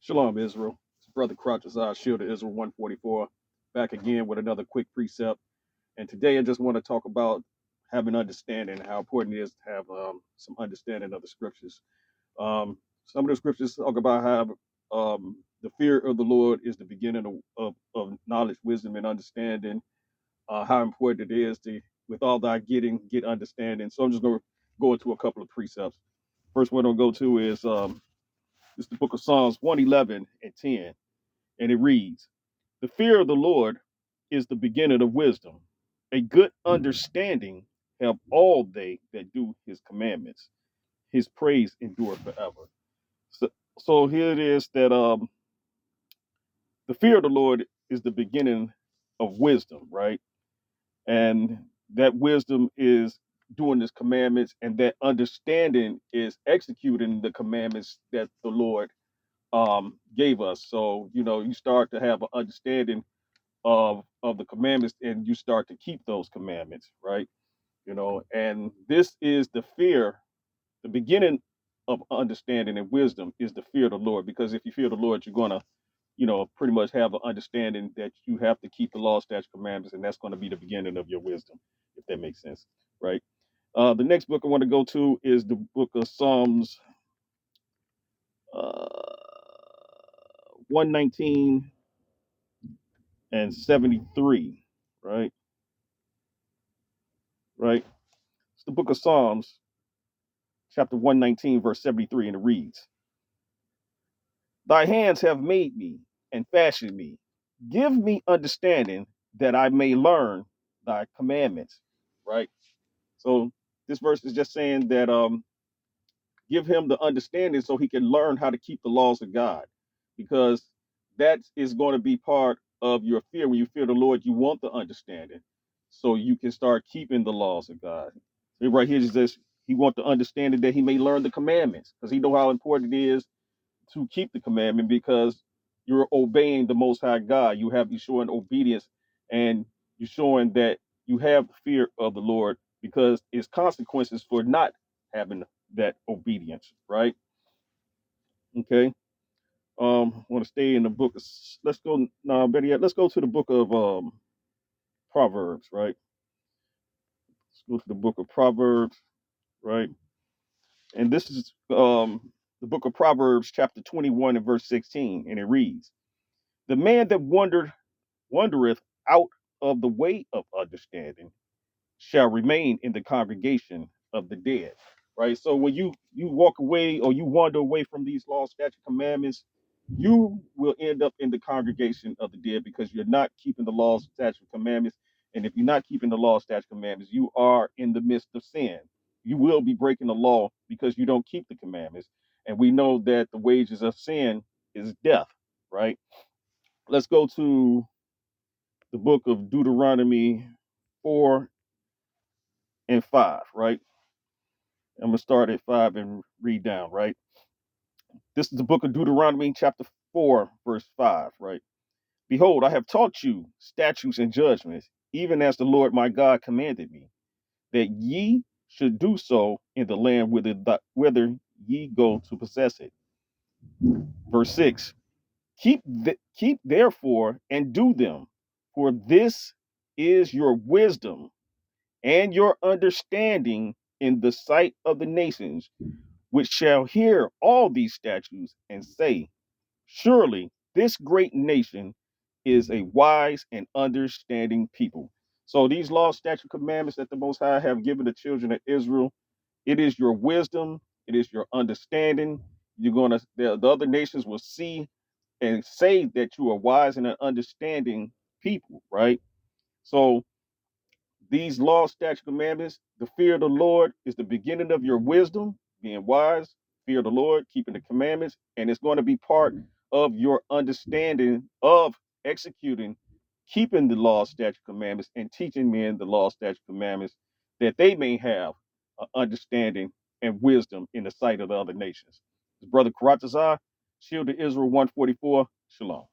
Shalom, Israel. It's Brother Crouch's Shield of Israel 144, back again with another quick precept. And today I just want to talk about having understanding, how important it is to have some understanding of the scriptures. Some of the scriptures talk about how the fear of the Lord is the beginning of knowledge, wisdom, and understanding, how important it is to, with all thy getting, get understanding. So I'm just going to go into a couple of precepts. First one I'll go to is it's the book of Psalms 111 and 10. And it reads, "The fear of the Lord is the beginning of wisdom. A good understanding have all they that do his commandments. His praise endure forever." So here it is that the fear of the Lord is the beginning of wisdom, right? And that wisdom is doing his commandments, and that understanding is executing the commandments that the Lord gave us. So, you start to have an understanding of the commandments, and you start to keep those commandments, right? And this is the fear. The beginning of understanding and wisdom is the fear of the Lord, because if you fear the Lord, you're going to pretty much have an understanding that you have to keep the law, statutes, commandments, and that's going to be the beginning of your wisdom, if that makes sense, right? The next book I want to go to is the book of Psalms uh, 119 and 73, right? Right. It's the book of Psalms, chapter 119, verse 73, and it reads, "Thy hands have made me and fashioned me. Give me understanding that I may learn thy commandments." Right. So this verse is just saying that give him the understanding so he can learn how to keep the laws of God, because that is going to be part of your fear. When you fear the Lord, you want the understanding so you can start keeping the laws of God. So right here it says he wants the understanding that he may learn the commandments, because he know how important it is to keep the commandment, because you're obeying the Most High God. You showing obedience, and you're showing that you have the fear of the Lord, because it's consequences for not having that obedience, right? Okay. I want to stay in the book of, let's go, no, better yet, let's go to the book of Proverbs, right? Let's go to the book of Proverbs, right? And this is the book of Proverbs, chapter 21 and verse 16, and it reads, "The man that wandereth out of the way of understanding shall remain in the congregation of the dead." Right. So when you walk away, or you wander away from these laws, statute, commandments, you will end up in the congregation of the dead, because you're not keeping the laws, statute, commandments. And if you're not keeping the law, statute, commandments, you are in the midst of sin. You will be breaking the law because you don't keep the commandments. And we know that the wages of sin is death, right? Let's go to the book of Deuteronomy 4 and 5, right? I'm going to start at 5 and read down, right? This is the book of Deuteronomy, chapter 4, verse 5, right? "Behold, I have taught you statutes and judgments, even as the Lord my God commanded me, that ye should do so in the land whither ye go to possess it." Verse 6, keep therefore and do them, for this is your wisdom and your understanding in the sight of the nations, which shall hear all these statutes and say, surely this great nation is a wise and understanding people. So these laws, statutes, commandments that the Most High have given the children of Israel, it is your wisdom, it is your understanding. The other nations will see and say that you are wise and an understanding people, right? So these laws, statutes, commandments, the fear of the Lord is the beginning of your wisdom, being wise, fear of the Lord, keeping the commandments, and it's going to be part of your understanding of executing, keeping the law, statutes, commandments, and teaching men the law, statutes, commandments, that they may have understanding and wisdom in the sight of the other nations. His brother Karatazar, Shield of Israel 144, Shalom.